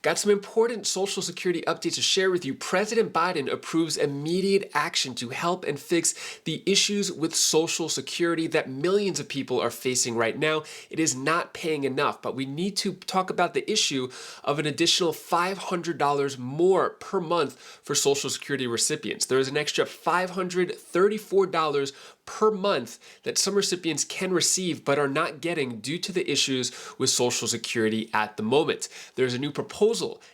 Got some important Social Security updates to share with you. President Biden approves immediate action to help and fix the issues with Social Security that millions of people are facing right now. It is not paying enough, but we need to talk about the issue of an additional $500 more per month for Social Security recipients. There is an extra $534 per month that some recipients can receive but are not getting due to the issues with Social Security at the moment. There's a new proposal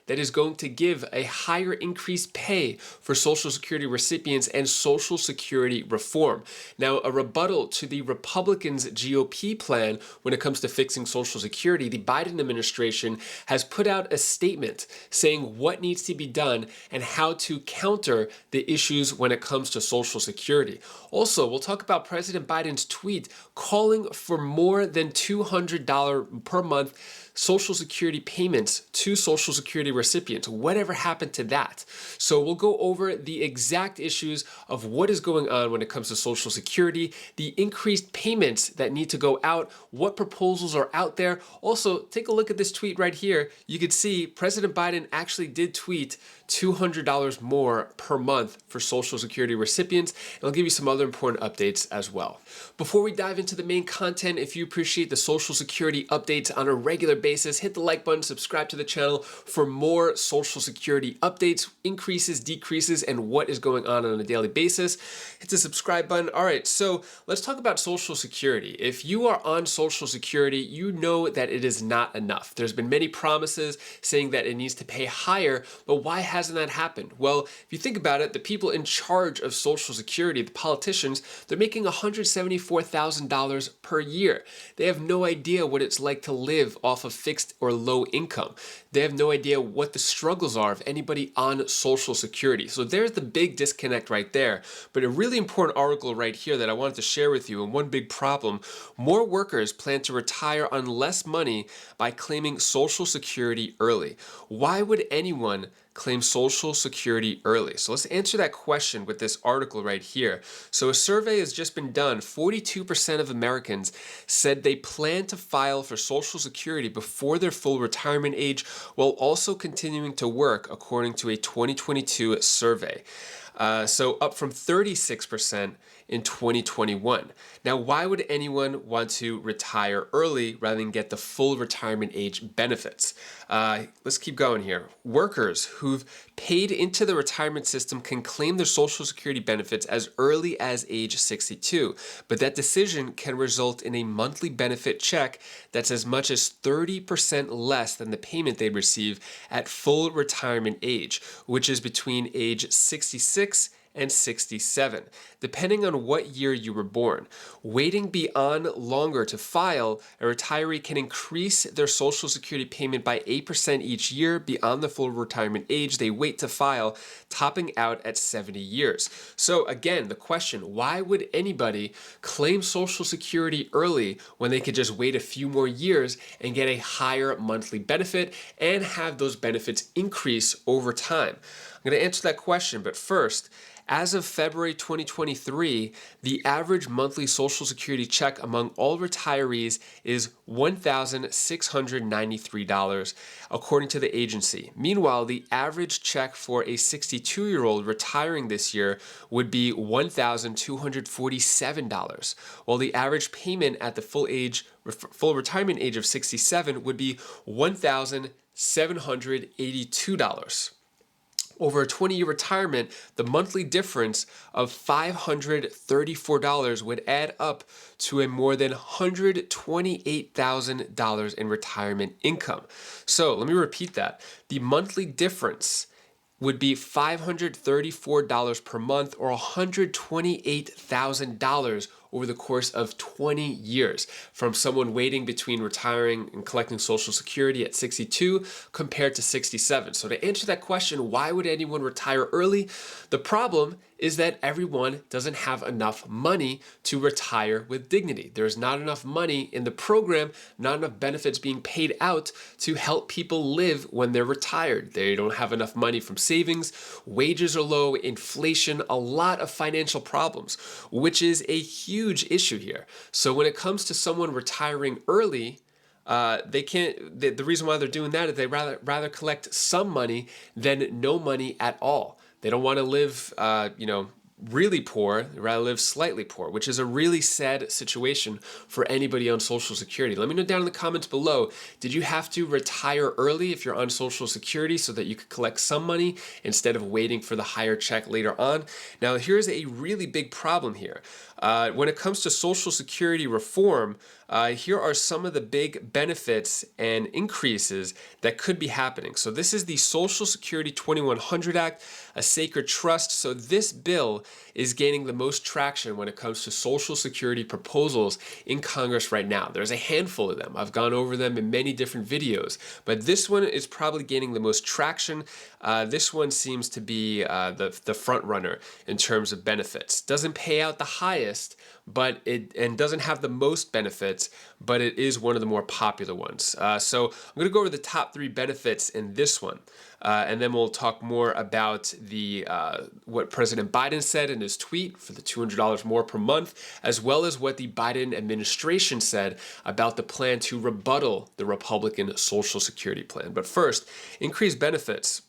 that is going to give a higher increased pay for Social Security recipients and Social Security reform. Now, a rebuttal to the Republicans' GOP plan when it comes to fixing Social Security, the Biden administration has put out a statement saying what needs to be done and how to counter the issues when it comes to Social Security. Also, we'll talk about President Biden's tweet calling for more than $200 per month Social Security payments to Social Security recipients. Whatever happened to that? So we'll go over the exact issues of what is going on when it comes to Social Security, the increased payments that need to go out, what proposals are out there. Also, take a look at this tweet right here. You can see President Biden actually did tweet $200 more per month for Social Security recipients, and I'll give you some other important updates as well. Before we dive into the main content, if you appreciate the Social Security updates on a regular basis, hit the like button, subscribe to the channel for more Social Security updates, increases, decreases, and what is going on a daily basis. Hit the subscribe button. All right, so let's talk about Social Security. If you are on Social Security, you know that it is not enough. There's been many promises saying that it needs to pay higher, but why hasn't that happened? Well, if you think about it, the people in charge of Social Security, the politicians, they're making $174,000 per year. They have no idea what it's like to live off of fixed or low income. They have no idea what the struggles are of anybody on Social Security. So there's the big disconnect right there. But a really important article right here that I wanted to share with you, and one big problem, more workers plan to retire on less money by claiming Social Security early. Why would anyone claim Social Security early? So let's answer that question with this article right here. So a survey has just been done. 42% of Americans said they plan to file for Social Security before their full retirement age while also continuing to work, according to a 2022 survey. So up from 36% in 2021. Now, why would anyone want to retire early rather than get the full retirement age benefits? Let's keep going here. Workers who've paid into the retirement system can claim their Social Security benefits as early as age 62, but that decision can result in a monthly benefit check that's as much as 30% less than the payment they'd receive at full retirement age, which is between age 66 and 67, depending on what year you were born. Waiting beyond longer to file, a retiree can increase their Social Security payment by 8% each year beyond the full retirement age they wait to file, topping out at 70 years. So again, the question, why would anybody claim Social Security early when they could just wait a few more years and get a higher monthly benefit and have those benefits increase over time? I'm going to answer that question, but first, as of February 2023, the average monthly Social Security check among all retirees is $1,693, according to the agency. Meanwhile, the average check for a 62-year-old retiring this year would be $1,247, while the average payment at the full retirement age of 67 would be $1,782. Over a 20-year retirement, the monthly difference of $534 would add up to a more than $128,000 in retirement income. So let me repeat that. The monthly difference would be $534 per month, or $128,000 over the course of 20 years from someone waiting between retiring and collecting Social Security at 62 compared to 67. So to answer that question, why would anyone retire early? The problem is that everyone doesn't have enough money to retire with dignity. There's not enough money in the program, not enough benefits being paid out to help people live when they're retired. They don't have enough money from savings, wages are low, inflation, a lot of financial problems, which is a huge issue here. So when it comes to someone retiring early, they can't. The reason why they're doing that is they rather collect some money than no money at all. They don't want to live, really poor. They rather live slightly poor, which is a really sad situation for anybody on Social Security. Let me know down in the comments below, did you have to retire early if you're on Social Security so that you could collect some money instead of waiting for the higher check later on? Now, here's a really big problem here. When it comes to Social Security reform, here are some of the big benefits and increases that could be happening. So this is the Social Security 2100 Act, a sacred trust. So this bill is gaining the most traction when it comes to Social Security proposals in Congress right now. There's a handful of them. I've gone over them in many different videos, but this one is probably gaining the most traction. This one seems to be the front runner in terms of benefits. Doesn't pay out the highest, but and doesn't have the most benefits, but it is one of the more popular ones. So I'm going to go over the top 3 benefits in this one, and then we'll talk more about what President Biden said in his tweet for the $200 more per month, as well as what the Biden administration said about the plan to rebuttal the Republican Social Security plan. But first, increased benefits.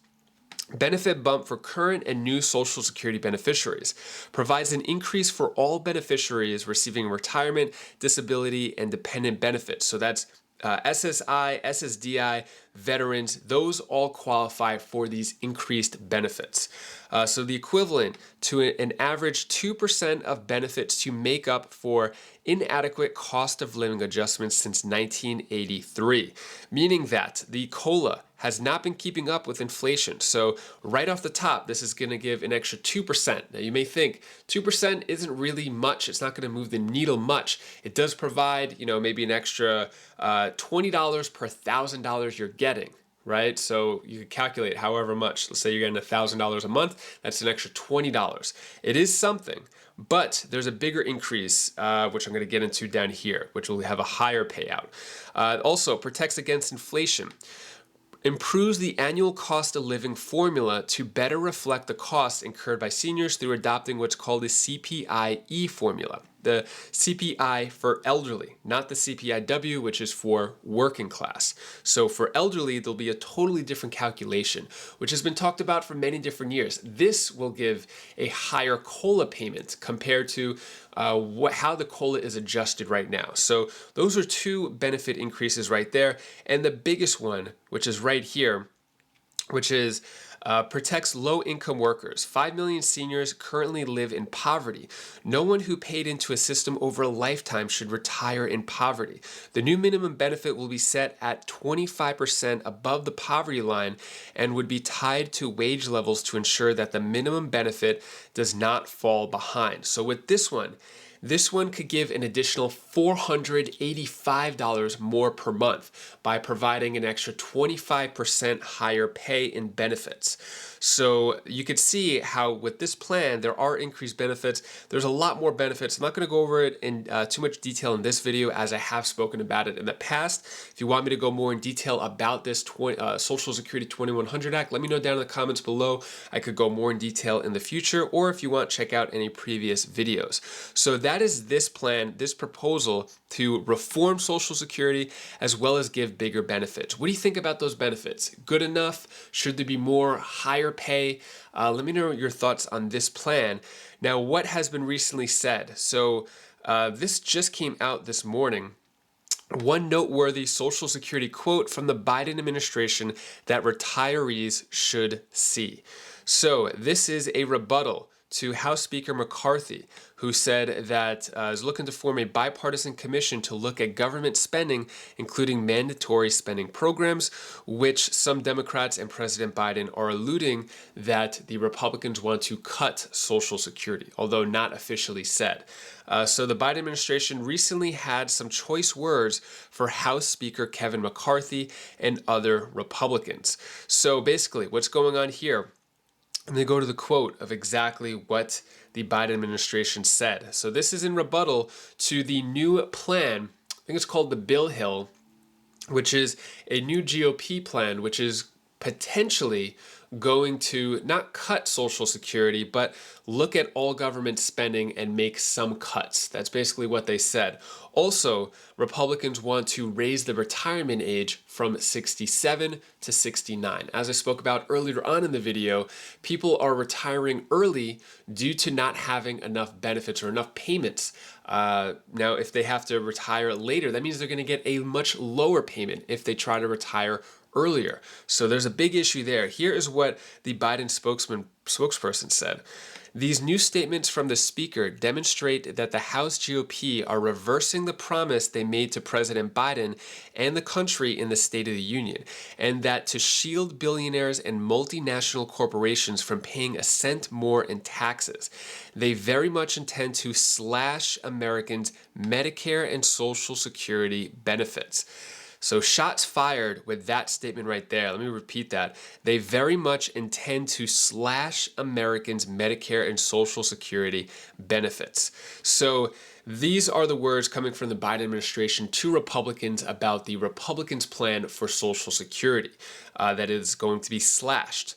Benefit bump for current and new Social Security beneficiaries provides an increase for all beneficiaries receiving retirement, disability, and dependent benefits. So that's SSI, SSDI, veterans, those all qualify for these increased benefits. So the equivalent to an average 2% of benefits to make up for inadequate cost of living adjustments since 1983, meaning that the COLA has not been keeping up with inflation. So right off the top, this is going to give an extra 2%. Now you may think 2% isn't really much. It's not going to move the needle much. It does provide, maybe an extra $20 per $1,000 you're getting, right? So you can calculate however much. Let's say you're getting $1,000 a month. That's an extra $20. It is something, but there's a bigger increase, which I'm going to get into down here, which will have a higher payout. Also protects against inflation. Improves the annual cost of living formula to better reflect the costs incurred by seniors through adopting what's called the CPI-E formula. The CPI for elderly, not the CPIW, which is for working class. So for elderly, there'll be a totally different calculation, which has been talked about for many different years. This will give a higher COLA payment compared to how the COLA is adjusted right now. So those are 2 benefit increases right there. And the biggest one, which is right here, which is protects low-income workers. 5 million seniors currently live in poverty. No one who paid into a system over a lifetime should retire in poverty. The new minimum benefit will be set at 25% above the poverty line and would be tied to wage levels to ensure that the minimum benefit does not fall behind. So with this one could give an additional $485 more per month by providing an extra 25% higher pay in benefits. So you could see how with this plan, there are increased benefits. There's a lot more benefits. I'm not going to go over it in too much detail in this video, as I have spoken about it in the past. If you want me to go more in detail about this Social Security 2100 Act, let me know down in the comments below. I could go more in detail in the future, or if you want, check out any previous videos. So that is this plan, this proposal to reform Social Security as well as give bigger benefits. What do you think about those benefits? Good enough? Should there be more? Higher pay? Let me know your thoughts on this plan. Now, what has been recently said? So this just came out this morning. One noteworthy Social Security quote from the Biden administration that retirees should see. So this is a rebuttal to House Speaker McCarthy, who said that is looking to form a bipartisan commission to look at government spending, including mandatory spending programs, which some Democrats and President Biden are alluding that the Republicans want to cut Social Security, although not officially said. So the Biden administration recently had some choice words for House Speaker Kevin McCarthy and other Republicans. So basically, what's going on here? And they go to the quote of exactly what the Biden administration said. So this is in rebuttal to the new plan, I think it's called the Bill Hill, which is a new GOP plan, which is potentially going to not cut Social Security, but look at all government spending and make some cuts. That's basically what they said. Also, Republicans want to raise the retirement age from 67 to 69. As I spoke about earlier on in the video, people are retiring early due to not having enough benefits or enough payments. Now, if they have to retire later, that means they're going to get a much lower payment if they try to retire earlier. So there's a big issue there. Here is what the Biden spokesperson said. These new statements from the speaker demonstrate that the House GOP are reversing the promise they made to President Biden and the country in the State of the Union, and that to shield billionaires and multinational corporations from paying a cent more in taxes, they very much intend to slash Americans' Medicare and Social Security benefits. So shots fired with that statement right there. Let me repeat that. They very much intend to slash Americans' Medicare and Social Security benefits. So these are the words coming from the Biden administration to Republicans about the Republicans' plan for Social Security that is going to be slashed.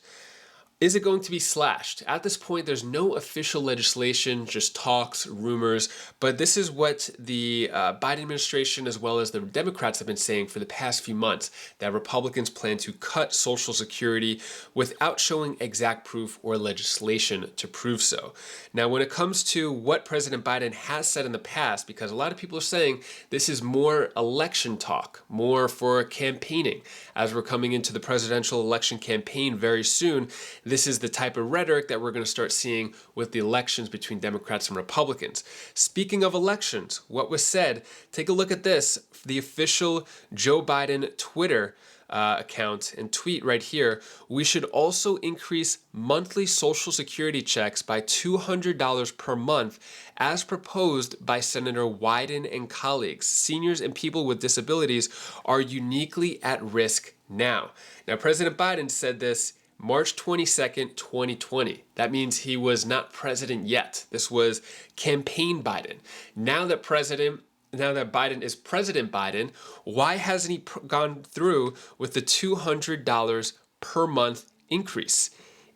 Is it going to be slashed? At this point, there's no official legislation, just talks, rumors, but this is what the Biden administration as well as the Democrats have been saying for the past few months, that Republicans plan to cut Social Security without showing exact proof or legislation to prove so. Now, when it comes to what President Biden has said in the past, because a lot of people are saying this is more election talk, more for campaigning, as we're coming into the presidential election campaign very soon. This is the type of rhetoric that we're going to start seeing with the elections between Democrats and Republicans. Speaking of elections, what was said, take a look at this. The official Joe Biden Twitter account and tweet right here. We should also increase monthly Social Security checks by $200 per month as proposed by Senator Wyden and colleagues. Seniors and people with disabilities are uniquely at risk now. Now, President Biden said this March 22nd, 2020. That means he was not president yet. This was campaign Biden. Now that Biden is President Biden, why hasn't he gone through with the $200 per month increase?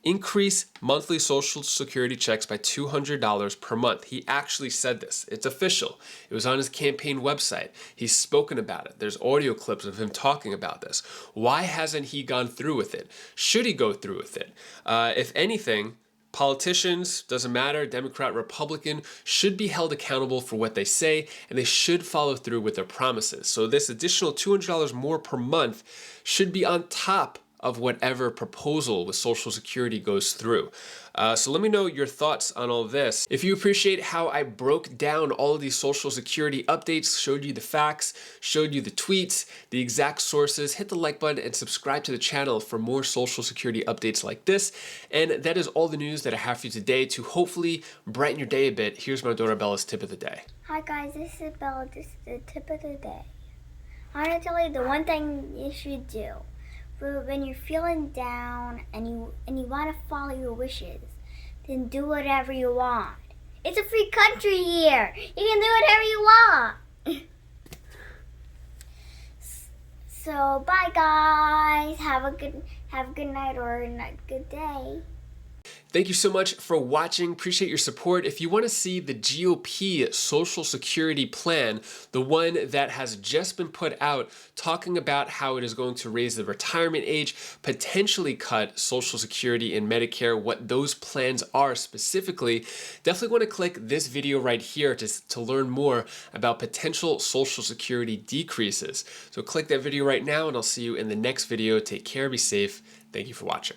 Increase monthly Social Security checks by $200 per month. He actually said this. It's official. It was on his campaign website. He's spoken about it. There's audio clips of him talking about this. Why hasn't he gone through with it? Should he go through with it? If anything, politicians, doesn't matter, Democrat, Republican, should be held accountable for what they say, and they should follow through with their promises. So this additional $200 more per month should be on top of whatever proposal with Social Security goes through. So let me know your thoughts on all this. If you appreciate how I broke down all of these Social Security updates, showed you the facts, showed you the tweets, the exact sources, hit the like button and subscribe to the channel for more Social Security updates like this. And that is all the news that I have for you today to hopefully brighten your day a bit. Here's my daughter Bella's tip of the day. Hi guys, this is Bella. This is the tip of the day. I want to tell you the one thing you should do. When you're feeling down and you want to follow your wishes, then do whatever you want. It's a free country here. You can do whatever you want. So bye guys. Have a good night or a good day. Thank you so much for watching. Appreciate your support. If you want to see the GOP Social Security plan, the one that has just been put out talking about how it is going to raise the retirement age, potentially cut Social Security and Medicare, what those plans are specifically, definitely want to click this video right here to learn more about potential Social Security decreases. So click that video right now and I'll see you in the next video. Take care, be safe. Thank you for watching.